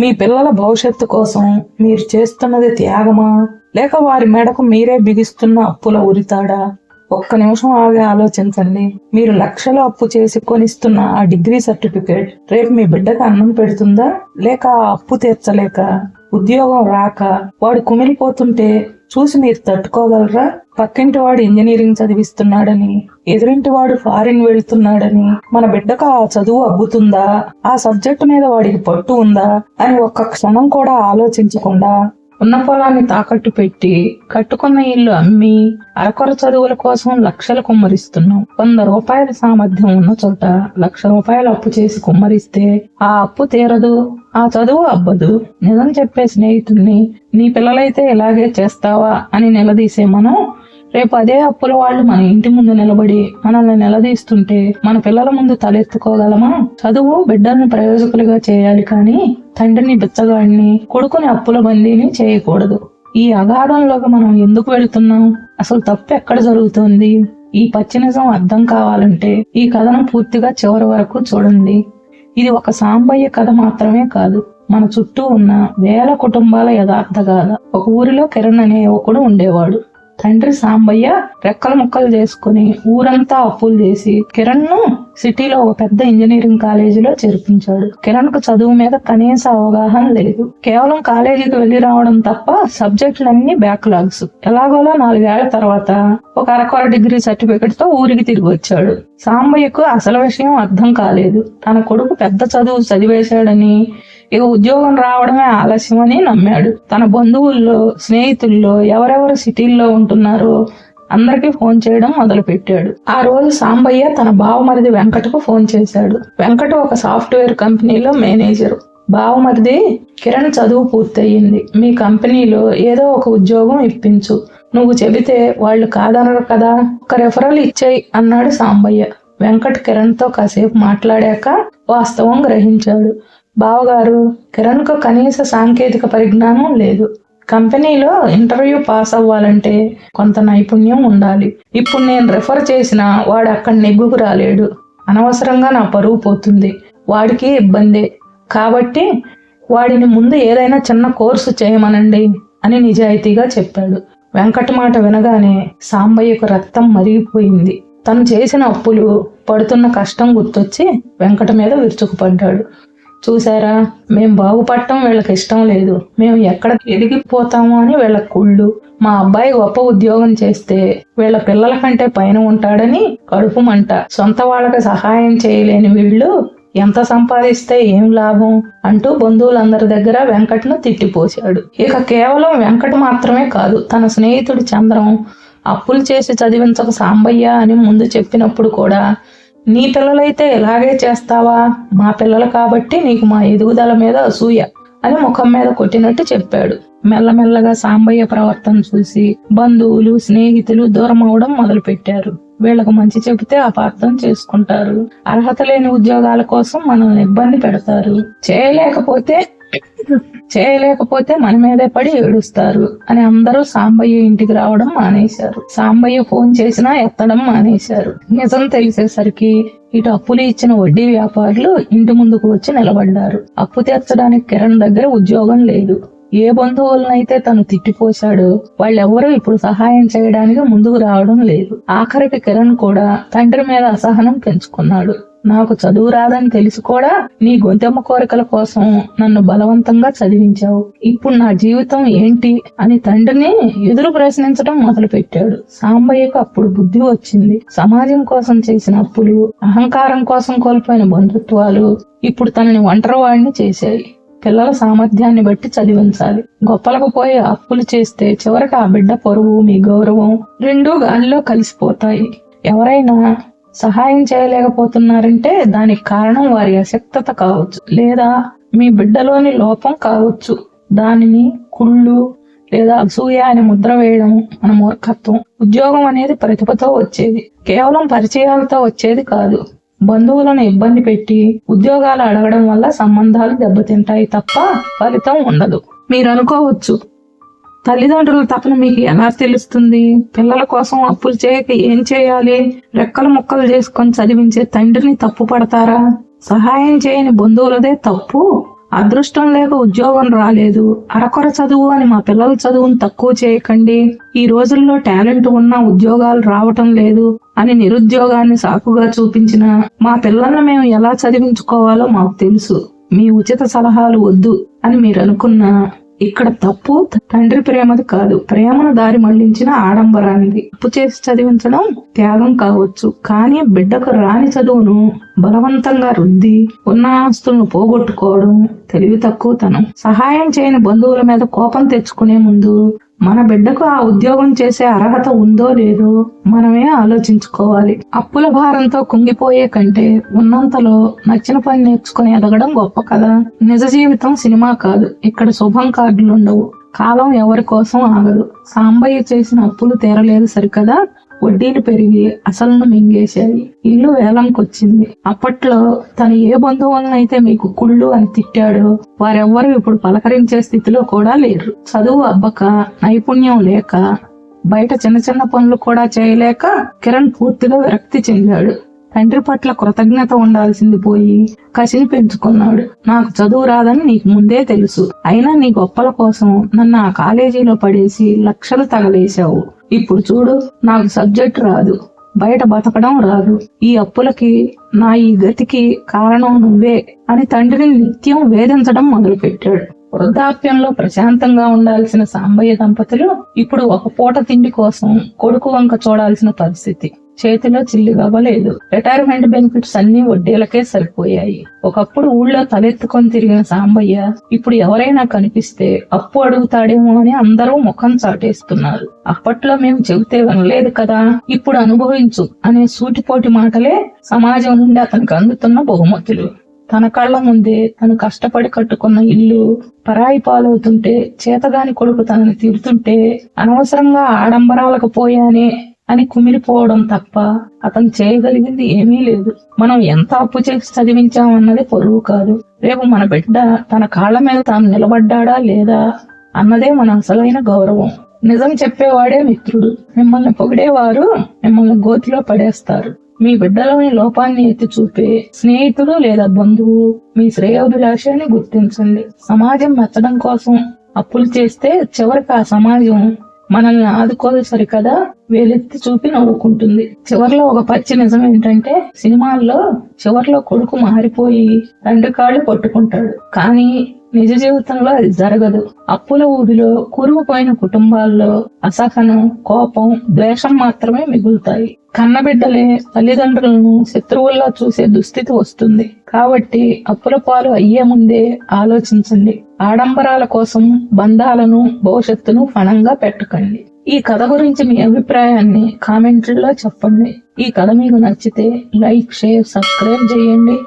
మీ పిల్లల భవిష్యత్తు కోసం మీరు చేస్తున్నది త్యాగమా, లేక వారి మెడకు మీరే బిగిస్తున్న అప్పుల ఉరితాడా? ఒక్క నిమిషం ఆగి ఆలోచించండి. మీరు లక్షలు అప్పు చేసి కొనిస్తున్న ఆ డిగ్రీ సర్టిఫికేట్ రేపు మీ బిడ్డకు అన్నం పెడుతుందా, లేక ఆ అప్పు తీర్చలేక ఉద్యోగం రాక వాడు కుమిలిపోతుంటే చూసి మీరు తట్టుకోగలరా? పక్కింటి వాడు ఇంజనీరింగ్ చదివిస్తున్నాడని, ఎదురింటి వాడు ఫారిన్ వెళ్తున్నాడని మన బిడ్డకు ఆ చదువు అబ్బుతుందా, ఆ సబ్జెక్టు మీద వాడికి పట్టు ఉందా అని ఒక్క క్షణం కూడా ఆలోచించకుండా ఉన్న పొలాన్ని తాకట్టు పెట్టి కట్టుకున్న ఇల్లు అమ్మి అరకొర చదువుల కోసం లక్షలు కుమ్మరిస్తున్నాం. 100 రూపాయల సామర్థ్యం ఉన్న చోట 1,00,000 రూపాయలు అప్పు చేసి కుమ్మరిస్తే ఆ అప్పు తీరదు, ఆ చదువు అబ్బదు. నిజం చెప్పే స్నేహితుడిని నీ పిల్లలైతే ఇలాగే చేస్తావా అని నిలదీసే మనం రేపు అదే అప్పుల వాళ్ళు మన ఇంటి ముందు నిలబడి మనల్ని నిలదీస్తుంటే మన పిల్లల ముందు తలెత్తుకోగలమా? చదువు బిడ్డల్ని ప్రయోజకులుగా చేయాలి కానీ తండ్రిని బిచ్చగాడిని, కొడుకుని అప్పుల బందీని చేయకూడదు. ఈ అగాధంలోకి మనం ఎందుకు వెళుతున్నాం? అసలు తప్పు ఎక్కడ జరుగుతోంది? ఈ పచ్చి నిజం అర్థం కావాలంటే ఈ కథను పూర్తిగా చివరి వరకు చూడండి. ఇది ఒక సాంబయ్య కథ మాత్రమే కాదు, మన చుట్టూ ఉన్న వేల కుటుంబాల యథార్థ గాథ. ఒక ఊరిలో కిరణ్ అనే యువకుడు ఉండేవాడు. తండ్రి సాంబయ్య రెక్కల ముక్కలు చేసుకుని ఊరంతా అప్పులు చేసి కిరణ్ ను సిటీలో ఒక పెద్ద ఇంజనీరింగ్ కాలేజీలో చేర్పించాడు. కిరణ్ కు చదువు మీద కనీస అవగాహన లేదు. కేవలం కాలేజీకి వెళ్లి రావడం తప్ప సబ్జెక్టులన్నీ బ్యాక్లాగ్స్. ఎలాగోలా 4 ఏళ్ల తర్వాత ఒక అరకొర డిగ్రీ సర్టిఫికెట్ తో ఊరికి తిరిగి వచ్చాడు. సాంబయ్యకు అసలు విషయం అర్థం కాలేదు. తన కొడుకు పెద్ద చదువు చదివేశాడని, ఇక ఉద్యోగం రావడమే ఆలస్యమని నమ్మాడు. తన బంధువుల్లో స్నేహితుల్లో ఎవరెవరు సిటీల్లో ఉంటున్నారో అందరికీ ఫోన్ చేయడం మొదలు పెట్టాడు. ఆ రోజు సాంబయ్య తన బావమరిది వెంకటకు ఫోన్ చేశాడు. వెంకట ఒక సాఫ్ట్వేర్ కంపెనీలో మేనేజర్. బావమరిది, కిరణ్ చదువు పూర్తయింది, మీ కంపెనీలో ఏదో ఒక ఉద్యోగం ఇప్పించు, నువ్వు చెబితే వాళ్ళు కాదనరు కదా, ఒక రెఫరల్ ఇచ్చేయి అన్నాడు సాంబయ్య. వెంకట్ కిరణ్ తో కాసేపు మాట్లాడాక వాస్తవం గ్రహించాడు. బావగారు, కిరణ్ కు కనీస సాంకేతిక పరిజ్ఞానం లేదు. కంపెనీలో ఇంటర్వ్యూ పాస్ అవ్వాలంటే కొంత నైపుణ్యం ఉండాలి. ఇప్పుడు నేను రెఫర్ చేసినా వాడు అక్కడ నెగ్గుకు రాలేడు. అనవసరంగా నా పరువు పోతుంది, వాడికి ఇబ్బందే. కాబట్టి వాడిని ముందు ఏదైనా చిన్న కోర్సు చేయమనండి అని నిజాయితీగా చెప్పాడు. వెంకట మాట వినగానే సాంబయ్యకు రక్తం మరిగిపోయింది. తను చేసిన అప్పులు, పడుతున్న కష్టం గుర్తొచ్చి వెంకట మీద విరుచుకుపడ్డాడు. చూసారా, మేం బాగుపడటం వీళ్ళకి ఇష్టం లేదు, మేము ఎక్కడ ఎదిగిపోతామో అని వీళ్ళ కుళ్ళు. మా అబ్బాయి గొప్ప ఉద్యోగం చేస్తే వీళ్ళ పిల్లల కంటే పైన ఉంటాడని కడుపు మంట. సొంత వాళ్ళకి సహాయం చేయలేని వీళ్ళు ఎంత సంపాదిస్తే ఏం లాభం అంటూ బంధువులందరి దగ్గర వెంకట్ను తిట్టిపోశాడు. ఇక కేవలం వెంకట్ మాత్రమే కాదు, తన స్నేహితుడు చంద్రం అప్పులు చేసి చదివించక సాంబయ్య అని ముందు చెప్పినప్పుడు కూడా, నీ పిల్లలైతే ఇలాగే చేస్తావా, మా పిల్లలు కాబట్టి నీకు మా ఎదుగుదల మీద అసూయ అని ముఖం మీద కొట్టినట్టు చెప్పాడు. మెల్లమెల్లగా సాంబయ్య ప్రవర్తన చూసి బంధువులు స్నేహితులు దూరం అవడం మొదలు పెట్టారు. వీళ్ళకు మంచి చెబితే అపార్థం చేసుకుంటారు, అర్హత లేని ఉద్యోగాల కోసం మనల్ని ఇబ్బంది పెడతారు, చేయలేకపోతే మన మీదే పడి ఏడుస్తారు అని అందరూ సాంబయ్య ఇంటికి రావడం మానేశారు. సాంబయ్య ఫోన్ చేసినా ఎత్తడం మానేశారు. నిజం తెలిసేసరికి ఇటు అప్పులు ఇచ్చిన వడ్డీ వ్యాపారులు ఇంటి ముందుకు వచ్చి నిలబడ్డారు. అప్పు తీర్చడానికి కిరణ్ దగ్గర ఉద్యోగం లేదు. ఏ బంధువులనైతే తను తిట్టిపోశాడో వాళ్ళెవ్వరూ ఇప్పుడు సహాయం చేయడానికి ముందుకు రావడం లేదు. ఆఖరికి కిరణ్ కూడా తండ్రి మీద అసహనం పెంచుకున్నాడు. నాకు చదువు రాదని తెలిసి కూడా నీ గొంతెమ్మ కోరికల కోసం నన్ను బలవంతంగా చదివించావు, ఇప్పుడు నా జీవితం ఏంటి అని తండ్రిని ఎదురు ప్రశ్నించడం మొదలు పెట్టాడు. సాంబయ్యకు అప్పుడు బుద్ధి వచ్చింది. సమాజం కోసం చేసిన అప్పులు, అహంకారం కోసం కోల్పోయిన బంధుత్వాలు ఇప్పుడు తనని ఒంటరివాడిని చేశాయి. పిల్లల సామర్థ్యాన్ని బట్టి చదివించాలి. గొప్పలకు పోయి అప్పులు చేస్తే చివరికి ఆ బిడ్డ పరువు, మీ గౌరవం రెండూ గాలిలో కలిసిపోతాయి. ఎవరైనా సహాయం చేయలేకపోతున్నారంటే దానికి కారణం వారి అశక్తత కావచ్చు, లేదా మీ బిడ్డలోని లోపం కావచ్చు. దానిని కుళ్ళు లేదా అసూయ అని ముద్ర వేయడం మన మూర్ఖత్వం. ఉద్యోగం అనేది ప్రతిభతో వచ్చేది, కేవలం పరిచయాలతో వచ్చేది కాదు. బంధువులను ఇబ్బంది పెట్టి ఉద్యోగాలు అడగడం వల్ల సంబంధాలు దెబ్బతింటాయి తప్ప ఫలితం ఉండదు. మీరు అనుకోవచ్చు, తల్లిదండ్రుల తపన మీకు ఎలా తెలుస్తుంది? పిల్లల కోసం అప్పులు చేయక ఏం చేయాలి? రెక్కలు ముక్కలు చేసుకొని చదివించే తండ్రిని తప్పు పడతారా? సహాయం చేయని బంధువులదే తప్పు, అదృష్టం లేక ఉద్యోగం రాలేదు, అరకొర చదువు అని మా పిల్లల చదువును తక్కువ చేయకండి. ఈ రోజుల్లో టాలెంట్ ఉన్న ఉద్యోగాలు రావటం లేదు అని నిరుద్యోగాన్ని సాకుగా చూపించిన మా పిల్లల్ని మేము ఎలా చదివించుకోవాలో మాకు తెలుసు. మీ ఉచిత సలహాలు వద్దు అని మీరు అనుకున్నా ఇక్కడ తప్పు తండ్రి ప్రేమది కాదు, ప్రేమను దారి మళ్లించిన ఆడంబరానిది. తప్పు చేసి చదివించడం త్యాగం కావచ్చు, కానీ బిడ్డకు రాని చదువును బలవంతంగా రుద్ది ఉన్న ఆస్తులను పోగొట్టుకోవడం తెలివి తక్కువతనం. సహాయం చేయని బంధువుల మీద కోపం తెచ్చుకునే ముందు మన బిడ్డకు ఆ ఉద్యోగం చేసే అర్హత ఉందో లేదో మనమే ఆలోచించుకోవాలి. అప్పుల భారంతో కుంగిపోయే కంటే ఉన్నంతలో నచ్చిన పని నేర్చుకుని ఎదగడం గొప్ప కదా. నిజ జీవితం సినిమా కాదు, ఇక్కడ శుభం కార్డులుండవు. కాలం ఎవరి కోసం ఆగదు. సాంబయ్య చేసిన అప్పులు తీరలేదు సరికదా, వడ్డీలు పెరిగి అసలును మింగేశాయి. ఇల్లు వేలంకొచ్చింది. అప్పట్లో తను ఏ బంధువులనైతే మీకు కుళ్ళు అని తిట్టాడో వారెవ్వరూ ఇప్పుడు పలకరించే స్థితిలో కూడా లేరు. చదువు అబ్బక, నైపుణ్యం లేక, బయట చిన్న చిన్న పనులు కూడా చేయలేక కిరణ్ పూర్తిగా విరక్తి చెందాడు. తండ్రి పట్ల కృతజ్ఞత ఉండాల్సింది పోయి కసిని పెంచుకున్నాడు. నాకు చదువు రాదని నీకు ముందే తెలుసు, అయినా నీ గొప్పల కోసం నన్ను ఆ కాలేజీలో పడేసి లక్షలు తగలేశావు. ఇప్పుడు చూడు, నాకు సబ్జెక్ట్ రాదు, బయట బతకడం రాదు, ఈ అప్పులకి నా ఈ గతికి కారణం నువ్వే అని తండ్రిని నిత్యం వేధించడం మొదలు పెట్టాడు. వృద్ధాప్యంలో ప్రశాంతంగా ఉండాల్సిన సాంబయ్య దంపతులు ఇప్పుడు ఒక పూట తిండి కోసం కొడుకు వంక చూడాల్సిన పరిస్థితి. చేతిలో చిల్లిగవ్వలేదు. రిటైర్మెంట్ బెనిఫిట్స్ అన్ని వడ్డీలకే సరిపోయాయి. ఒకప్పుడు ఊళ్ళో తలెత్తుకొని తిరిగిన సాంబయ్య ఇప్పుడు ఎవరైనా కనిపిస్తే అప్పు అడుగుతాడేమో అని అందరూ ముఖం చాటేస్తున్నారు. అప్పట్లో మేము చెబితే వినలేదు కదా, ఇప్పుడు అనుభవించు అనే సూటిపోటి మాటలే సమాజం నుండి అతనికి అందుతున్న బహుమతులు. తన కళ్ల ముందే తను కష్టపడి కట్టుకున్న ఇల్లు పరాయి పాలవుతుంటే, చేతగాని కొడుకు తనని తిడుతుంటే అనవసరంగా ఆడంబరాలకు పోయానే అని కుమిలిపోవడం తప్ప అతను చేయగలిగింది ఏమీ లేదు. మనం ఎంత అప్పు చేసి చదివించామన్నది పొరుగు కాదు, రేపు మన బిడ్డ తన కాళ్ల మీద తాను నిలబడ్డా లేదా అన్నదే మన అసలైన గౌరవం. నిజం చెప్పేవాడే మిత్రుడు. మిమ్మల్ని పొగిడేవారు మిమ్మల్ని గోతిలో పడేస్తారు. మీ బిడ్డలోని లోపాన్ని ఎత్తి చూపే స్నేహితుడు లేదా బంధువు మీ శ్రేయోభిలాషాన్ని గుర్తించండి. సమాజం మెచ్చడం కోసం అప్పులు చేస్తే చివరికి ఆ సమాజం మనల్ని ఆదుకోదు సరికదా, వేలెత్తి చూపి నవ్వుకుంటుంది. చివర్లో ఒక పచ్చి నిజం ఏంటంటే, సినిమాల్లో చివర్లో కొడుకు మారిపోయి తండ్రి కాళ్ళు పట్టుకుంటాడు, కానీ నిజ జీవితంలో అది జరగదు. అప్పుల ఊబిలో కూరుకుపోయిన కుటుంబాల్లో అసహనం, కోపం, ద్వేషం మాత్రమే మిగులుతాయి. కన్నబిడ్డలే తల్లిదండ్రులను శత్రువుల్లా చూసే దుస్థితి వస్తుంది. కాబట్టి అప్పుల పాలు అయ్యే ముందే ఆలోచించండి. ఆడంబరాల కోసం బంధాలను, భవిష్యత్తును ఫణంగా పెట్టకండి. ఈ కథ గురించి మీ అభిప్రాయాన్ని కామెంట్లలో చెప్పండి. ఈ కథ మీకు నచ్చితే లైక్, షేర్, సబ్స్క్రైబ్ చేయండి.